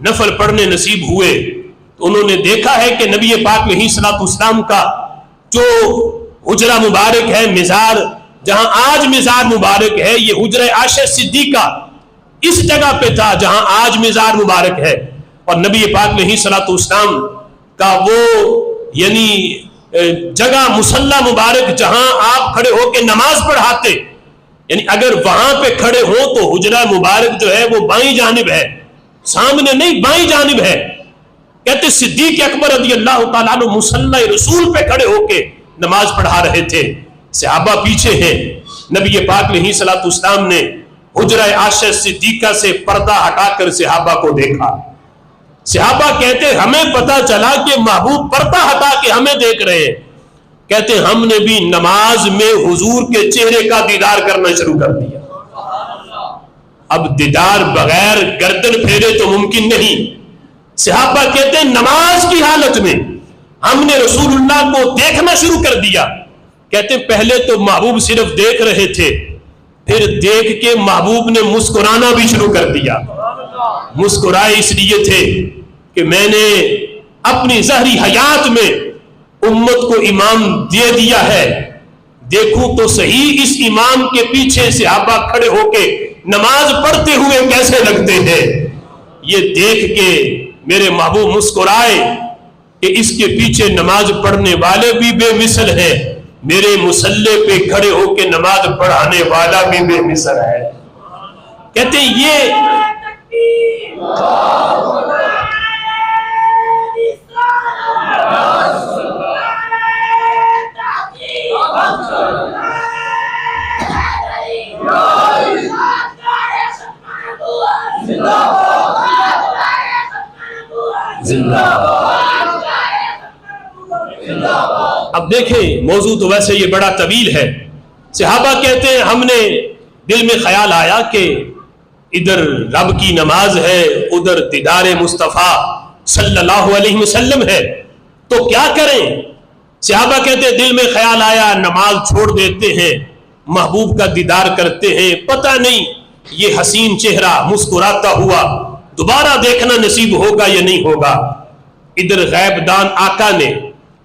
نفل پڑھنے نصیب ہوئے تو انہوں نے دیکھا ہے کہ نبی پاک علیہ الصلوۃ والسلام کا جو حجرہ مبارک ہے، مزار جہاں آج مزار مبارک ہے، یہ حجرہ عائشہ صدیقہ اس جگہ پہ تھا جہاں آج مزار مبارک ہے. اور نبی پاک علیہ الصلوۃ والسلام کا وہ یعنی جگہ مصلی مبارک جہاں آپ کھڑے ہو کے نماز پڑھاتے، یعنی اگر وہاں پہ کھڑے ہو تو حجرہ مبارک جو ہے وہ بائیں جانب ہے، سامنے نہیں بائیں جانب ہے. کہتے صدیق اکبر رضی اللہ تعالیٰ عنہ مصلی رسول پہ کھڑے ہو کے نماز پڑھا رہے تھے، صحابہ پیچھے ہیں. نبی پاک علیہ الصلوۃ والسلام نے حجرہ عائشہ صدیقہ سے پردہ ہٹا کر صحابہ کو دیکھا. صحابہ کہتے ہمیں پتا چلا کہ محبوب پردہ ہٹا کے ہمیں دیکھ رہے ہیں. کہتے ہم نے بھی نماز میں حضور کے چہرے کا دیدار کرنا شروع کر دیا. اب دیدار بغیر گردن پھیرے تو ممکن نہیں. صحابہ کہتے ہیں نماز کی حالت میں ہم نے رسول اللہ کو دیکھنا شروع کر دیا. کہتے ہیں پہلے تو محبوب صرف دیکھ رہے تھے، پھر دیکھ کے محبوب نے مسکرانا بھی شروع کر دیا. مسکرائے اس لیے تھے کہ میں نے اپنی ظاہری حیات میں امت کو امام دے دیا ہے، دیکھوں تو صحیح اس امام کے پیچھے صحابہ کھڑے ہو کے نماز پڑھتے ہوئے کیسے لگتے ہیں. یہ دیکھ کے میرے محبوب مسکرائے کہ اس کے پیچھے نماز پڑھنے والے بھی بے مثل ہیں، میرے مصلی پہ کھڑے ہو کے نماز پڑھانے والا بھی بے مثل ہے. کہتے یہ اب دیکھیں موضوع تو ویسے یہ بڑا طویل ہے. صحابہ کہتے ہیں ہم نے دل میں خیال آیا کہ ادھر رب کی نماز ہے، ادھر دیدار مصطفیٰ صلی اللہ علیہ وسلم ہے، تو کیا کریں. صحابہ کہتے ہیں دل میں خیال آیا نماز چھوڑ دیتے ہیں، محبوب کا دیدار کرتے ہیں، پتہ نہیں یہ حسین چہرہ مسکراتا ہوا دوبارہ دیکھنا نصیب ہوگا یا نہیں ہوگا. ادھر غیب دان آقا نے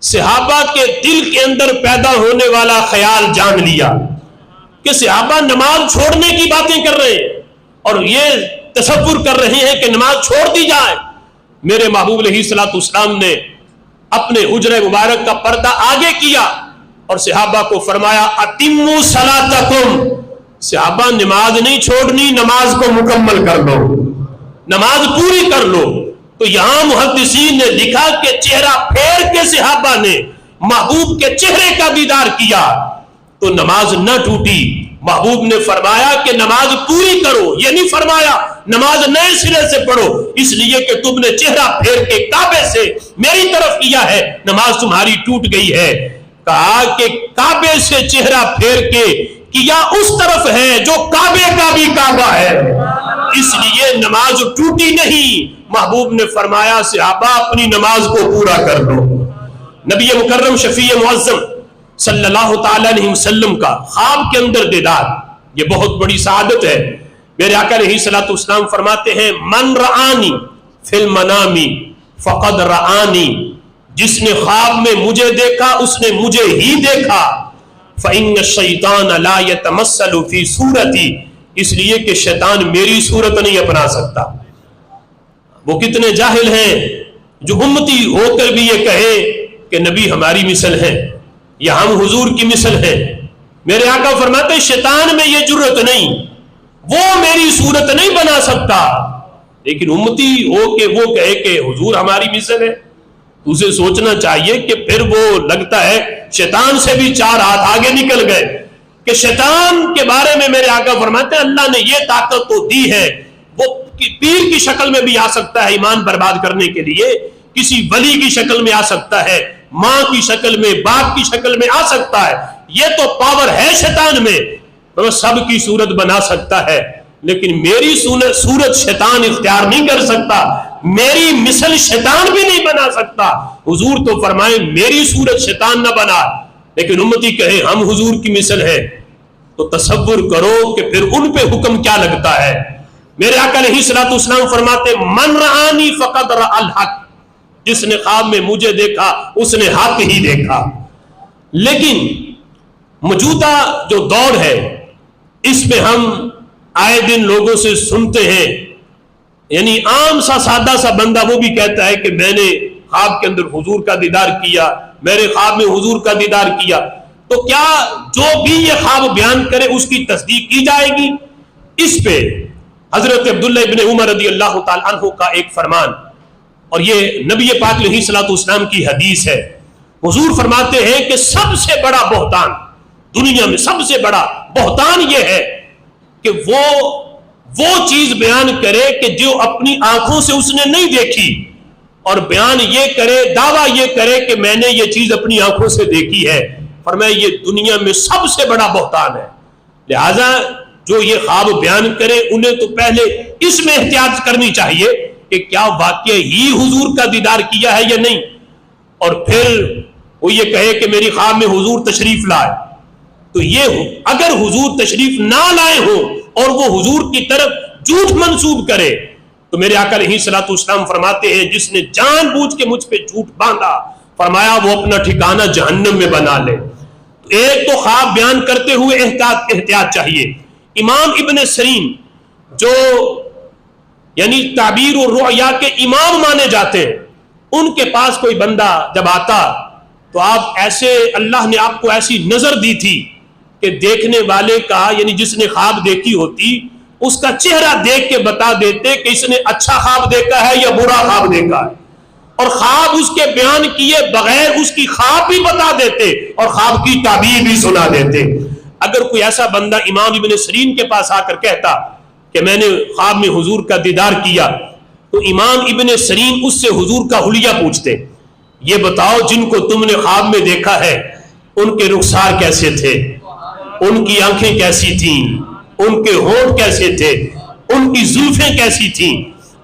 صحابہ کے دل کے اندر پیدا ہونے والا خیال جان لیا. کہ صحابہ نماز چھوڑنے کی باتیں کر رہے ہیں اور یہ تصور کر رہے ہیں کہ نماز چھوڑ دی جائے. میرے محبوب علیہ الصلوۃ والسلام نے اپنے حجرہ مبارک کا پردہ آگے کیا اور صحابہ کو فرمایا اتموا صلاتکم، صحابہ نماز نہیں چھوڑنی، نماز کو مکمل کر لو، نماز پوری کر لو. تو یہاں محدثین نے لکھا کہ چہرہ پھیر کے صحابہ نے محبوب کے چہرے کا دیدار کیا تو نماز نہ ٹوٹی. محبوب نے فرمایا کہ نماز پوری کرو، یہ نہیں فرمایا نماز نئے سرے سے پڑھو اس لیے کہ تم نے چہرہ پھیر کے کعبے سے میری طرف کیا ہے نماز تمہاری ٹوٹ گئی ہے. کہا کہ کعبے سے چہرہ پھیر کے کیا اس طرف ہے جو کعبے کا بھی کعبہ ہے، اس لیے نماز ٹوٹی نہیں. محبوب نے فرمایا صحابہ اپنی نماز کو پورا کر لو. نبی مکرم شفیع معظم صلی اللہ تعالی علیہ وسلم کا خواب کے اندر دیدار، یہ بہت بڑی سعادت ہے. میرے آقا علیہ الصلوۃ والسلام فرماتے ہیں من رآنی فی المنام فقد رآنی، جس نے خواب میں مجھے دیکھا اس نے مجھے ہی دیکھا. فإن الشیطان لا يتمثل فی صورتی، اس لیے کہ شیطان میری صورت نہیں اپنا سکتا. وہ کتنے جاہل ہیں جو امتی ہو کر بھی یہ کہے کہ نبی ہماری مثل ہے یا ہم حضور کی مثل ہیں. میرے آقا فرماتے شیطان میں یہ جرت نہیں، وہ میری صورت نہیں بنا سکتا. لیکن امتی ہو کہ وہ کہے کہ حضور ہماری مثل ہے، تو اسے سوچنا چاہیے کہ پھر وہ لگتا ہے شیطان سے بھی 4 ہاتھ آگے نکل گئے. کہ شیطان کے بارے میں میرے آقا فرماتے ہیں اللہ نے یہ طاقت تو دی ہے، وہ پیر کی شکل میں بھی آ سکتا ہے ایمان برباد کرنے کے لیے، کسی ولی کی شکل میں آ سکتا ہے، ماں کی شکل میں، باپ کی شکل میں آ سکتا ہے. یہ تو پاور ہے شیطان میں، وہ سب کی صورت بنا سکتا ہے. لیکن میری صورت شیطان اختیار نہیں کر سکتا، میری مثل شیطان بھی نہیں بنا سکتا. حضور تو فرمائے میری صورت شیطان نہ بنا، لیکن امتی کہے ہم حضور کی مثل ہے. تو تصور کرو کہ پھر ان پہ حکم کیا لگتا ہے. میرے آقا علیہ الصلوۃ والسلام فرماتے من رآنی فقد رأى الحق، جس نے خواب میں مجھے دیکھا اس نے حق ہی دیکھا. لیکن موجودہ جو دور ہے اس میں ہم آئے دن لوگوں سے سنتے ہیں، یعنی عام سا سادہ سا بندہ وہ بھی کہتا ہے کہ میں نے خواب کے اندر حضور کا دیدار کیا، میرے خواب میں حضور کا دیدار کیا. تو کیا جو بھی یہ خواب بیان کرے اس کی تصدیق کی جائے گی؟ اس پہ حضرت عبداللہ ابن عمر رضی اللہ تعالی عنہ کا ایک فرمان، اور یہ نبی پاک علیہ الصلوۃ والسلام کی حدیث ہے. حضور فرماتے ہیں کہ سب سے بڑا بہتان دنیا میں، سب سے بڑا بہتان یہ ہے کہ وہ چیز بیان کرے کہ جو اپنی آنکھوں سے اس نے نہیں دیکھی، اور بیان یہ کرے، دعویٰ یہ کرے کہ میں نے یہ چیز اپنی آنکھوں سے دیکھی ہے. فرمایا یہ دنیا میں سب سے بڑا بہتان ہے. لہذا جو یہ خواب بیان کرے انہیں تو پہلے اس میں احتیاط کرنی چاہیے کہ کیا واقعہ ہی حضور کا دیدار کیا ہے یا نہیں. اور پھر وہ یہ کہے کہ میری خواب میں حضور تشریف لائے، تو یہ اگر حضور تشریف نہ لائے ہوں اور وہ حضور کی طرف جھوٹ منسوب کرے تو میرے آقا علیہ الصلوۃ والسلام فرماتے ہیں جس نے جان بوجھ کے مجھ پہ جھوٹ باندھا، فرمایا وہ اپنا ٹھکانہ جہنم میں بنا لے. تو ایک تو خواب بیان کرتے ہوئے احتیاط چاہیے. امام ابن سیرین جو یعنی تعبیر و رؤیا کے امام مانے جاتے ہیں، ان کے پاس کوئی بندہ جب آتا تو آپ ایسے، اللہ نے آپ کو ایسی نظر دی تھی کہ دیکھنے والے کا، یعنی جس نے خواب دیکھی ہوتی اس کا چہرہ دیکھ کے بتا دیتے کہ اس نے اچھا خواب دیکھا ہے یا برا خواب دیکھا ہے، اور خواب اس کے بیان کیے بغیر اس کی خواب بھی بتا دیتے اور خواب کی تعبیر بھی سنا دیتے. اگر کوئی ایسا بندہ امام ابن سیرین کے پاس آ کر کہتا کہ میں نے خواب میں حضور کا دیدار کیا، تو امام ابن سیرین اس سے حضور کا حلیہ پوچھتے، یہ بتاؤ جن کو تم نے خواب میں دیکھا ہے ان کے رخسار کیسے تھے، ان کی آنکھیں کیسی تھیں، ان کے ہونٹ کیسے تھے، ان کی زلفیں کیسی تھیں.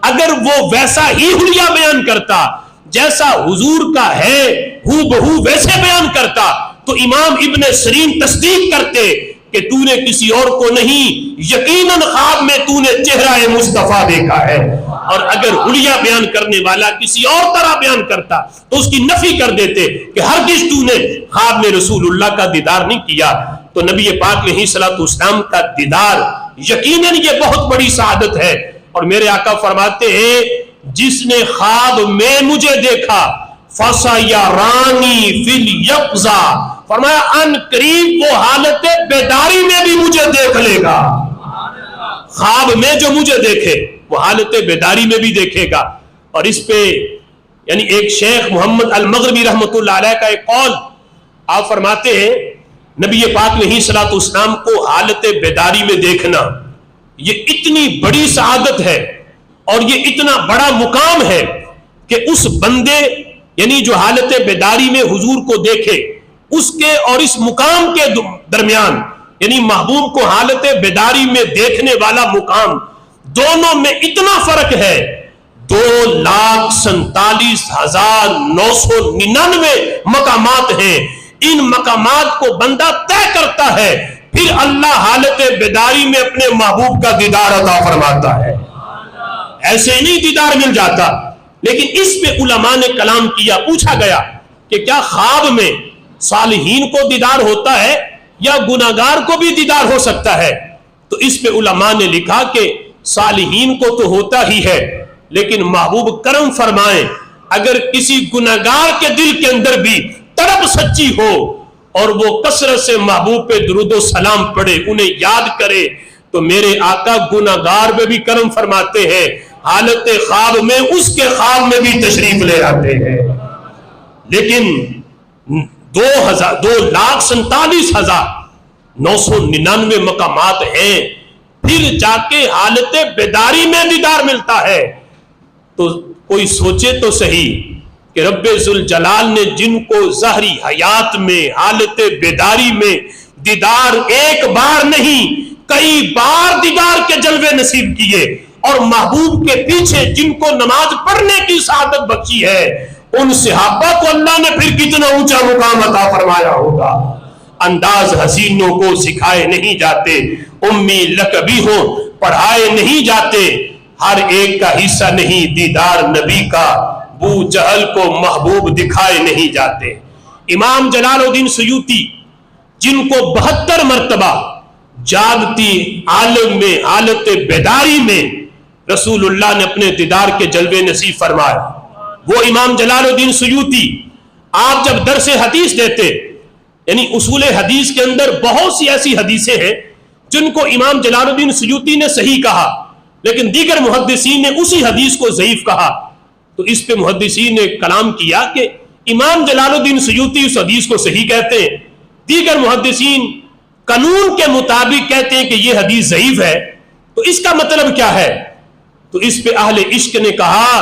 اگر وہ ویسا ہی حلیہ بیان کرتا جیسا حضور کا ہے، ہو بہو ویسے بیان کرتا، تو امام ابن سیرین تصدیق کرتے کہ تو نے کسی اور کو نہیں، یقیناً خواب میں تو نے چہرہ مصطفیٰ دیکھا ہے. اور اگر حلیہ بیان کرنے والا کسی اور طرح بیان کرتا تو اس کی نفی کر دیتے کہ ہرگز تو نے خواب میں رسول اللہ کا دیدار نہیں کیا. تو نبی پاک علیہ الصلوۃ والسلام کا دیدار یقیناً یہ بہت بڑی سعادت ہے. اور میرے آقا فرماتے ہیں جس نے خواب میں مجھے دیکھا فَسَيَرَانِي فِي الْيَقْظَةِ، فرمایا ان قریب وہ حالت بیداری میں بھی مجھے دیکھ لے گا. خواب میں جو مجھے دیکھے وہ حالت بیداری میں بھی دیکھے گا. اور اس پہ یعنی ایک شیخ محمد المغربی رحمۃ اللہ علیہ کا ایک قول، آپ فرماتے ہیں نبی پاک علیہ الصلوۃ والسلام کو حالت بیداری میں دیکھنا یہ اتنی بڑی سعادت ہے اور یہ اتنا بڑا مقام ہے کہ اس بندے یعنی جو حالت بیداری میں حضور کو دیکھے اس کے اور اس مقام کے درمیان یعنی محبوب کو حالت بیداری میں دیکھنے والا مقام دونوں میں اتنا فرق ہے. 2,47,999 مقامات ہیں. ان مقامات کو بندہ طے کرتا ہے پھر اللہ حالت بیداری میں اپنے محبوب کا دیدار عطا فرماتا ہے. ایسے نہیں دیدار مل جاتا. لیکن اس پہ علماء نے کلام کیا، پوچھا گیا کہ کیا خواب میں صالحین کو دیدار ہوتا ہے یا گناہگار کو بھی دیدار ہو سکتا ہے؟ تو اس پہ علماء نے لکھا کہ صالحین کو تو ہوتا ہی ہے، لیکن محبوب کرم فرمائیں اگر کسی گناہگار کے دل کے اندر بھی طلب سچی ہو اور وہ کثرت سے محبوب پہ درود و سلام پڑھے، انہیں یاد کرے، تو میرے آقا گناہگار پہ بھی کرم فرماتے ہیں، حالت خواب میں اس کے خواب میں بھی تشریف لے آتے ہیں. لیکن 2,47,999 مقامات ہیں، پھر جا کے حالت بیداری میں دیدار ملتا ہے. تو کوئی سوچے تو صحیح کہ رب ذوالجلال نے جن کو ظاہری حیات میں حالت بیداری میں دیدار ایک بار نہیں کئی بار دیدار کے جلوے نصیب کیے، اور محبوب کے پیچھے جن کو نماز پڑھنے کی سعادت بخشی ہے، ان صحابہ کو اللہ نے پھر کتنا اونچا مقام عطا فرمایا ہوگا. انداز حسینوں کو سکھائے نہیں جاتے، امی لقبی ہو پڑھائے نہیں جاتے، ہر ایک کا حصہ نہیں دیدار نبی کا، بو جہل کو محبوب دکھائے نہیں جاتے. امام جلال الدین سیوطی جن کو 72 مرتبہ جاگتی عالم میں حالت بیداری میں رسول اللہ نے اپنے دیدار کے جلوے نصیب فرمائے، وہ امام جلال الدین سیوطی آپ جب درس حدیث دیتے یعنی اصول حدیث کے اندر بہت سی ایسی حدیثیں ہیں جن کو امام جلال الدین سیوطی نے صحیح کہا لیکن دیگر محدثین نے اسی حدیث کو ضعیف کہا. تو اس پہ محدثین نے کلام کیا کہ امام جلال الدین سیوطی اس حدیث کو صحیح کہتے ہیں، دیگر محدثین قانون کے مطابق کہتے ہیں کہ یہ حدیث ضعیف ہے. تو اس کا مطلب کیا ہے؟ تو اس پہ اہل عشق نے کہا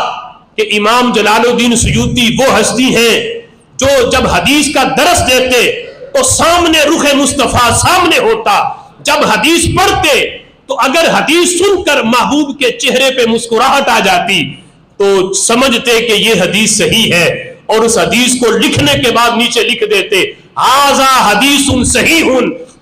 کہ امام جلال الدین سیوطی وہ ہستی ہیں جو جب حدیث کا درس دیتے تو سامنے رخ مصطفیٰ سامنے ہوتا، جب حدیث پڑھتے تو اگر حدیث سن کر محبوب کے چہرے پہ مسکراہٹ آ جاتی تو سمجھتے کہ یہ حدیث صحیح ہے، اور اس حدیث کو لکھنے کے بعد نیچے لکھ دیتے ھذا حدیث صحیح.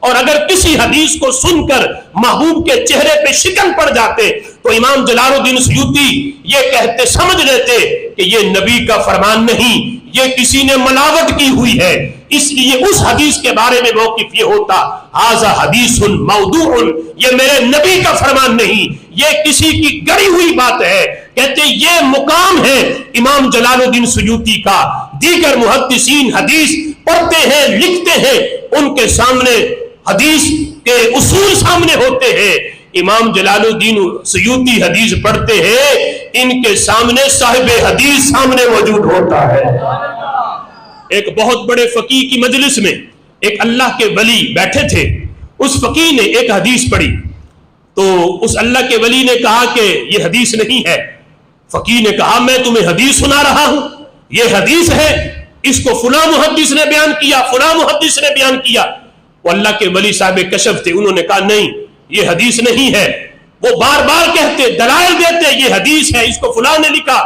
اور اگر کسی حدیث کو سن کر محبوب کے چہرے پہ شکن پڑ جاتے تو امام جلال الدین سیوطی یہ کہتے سمجھ لیتے کہ یہ نبی کا فرمان نہیں، یہ کسی نے ملاوٹ کی ہوئی ہے. اس لیے اس حدیث کے بارے میں موقف یہ ہوتا ھذا حدیث موضوع، یہ میرے نبی کا فرمان نہیں، یہ کسی کی گڑی ہوئی بات ہے. کہتے یہ مقام ہے امام جلال الدین سیوطی کا. دیگر محدثین حدیث پڑھتے ہیں لکھتے ہیں، ان کے سامنے حدیث کے اصول سامنے ہوتے ہیں، امام جلال الدین سیوطی حدیث پڑھتے ہیں، ان کے سامنے صاحب حدیث سامنے موجود ہوتا ہے. ایک بہت بڑے فقیہ کی مجلس میں ایک اللہ کے ولی بیٹھے تھے، اس فقیہ نے ایک حدیث پڑھی تو اس اللہ کے ولی نے کہا کہ یہ حدیث نہیں ہے. فقیہ نے کہا میں تمہیں حدیث سنا رہا ہوں، یہ حدیث ہے، اس کو فلاں محدث نے بیان کیا، فلاں محدث نے بیان کیا. وہ اللہ کے ولی صاحب کشف تھے، انہوں نے کہا نہیں یہ حدیث نہیں ہے. وہ بار بار کہتے دلائل دیتے یہ حدیث ہے، اس کو فلاں نے لکھا.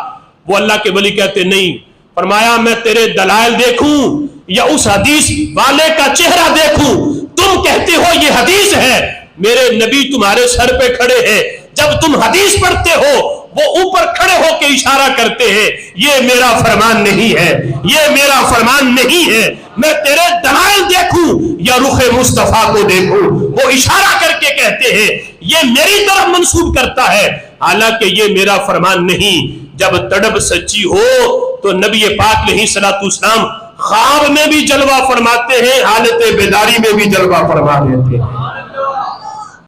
وہ اللہ کے ولی کہتے نہیں. فرمایا میں تیرے دلائل دیکھوں یا اس حدیث والے کا چہرہ دیکھوں؟ تم کہتے ہو یہ حدیث ہے، میرے نبی تمہارے سر پہ کھڑے ہیں، جب تم حدیث پڑھتے ہو وہ اوپر کھڑے ہو کے اشارہ کرتے ہیں یہ میرا فرمان نہیں ہے، یہ میرا فرمان نہیں ہے، میں تیرے دلائل دیکھوں یا رخ مصطفیٰ کو دیکھوں؟ وہ اشارہ کر کے کہتے ہیں یہ میری طرف منسوب کرتا ہے، حالانکہ یہ میرا فرمان نہیں۔ جب تڑپ سچی ہو تو نبی پاک علیہ السلام خواب میں بھی جلوہ فرماتے ہیں، حالت بیداری میں بھی جلوہ فرما دیتے ہیں۔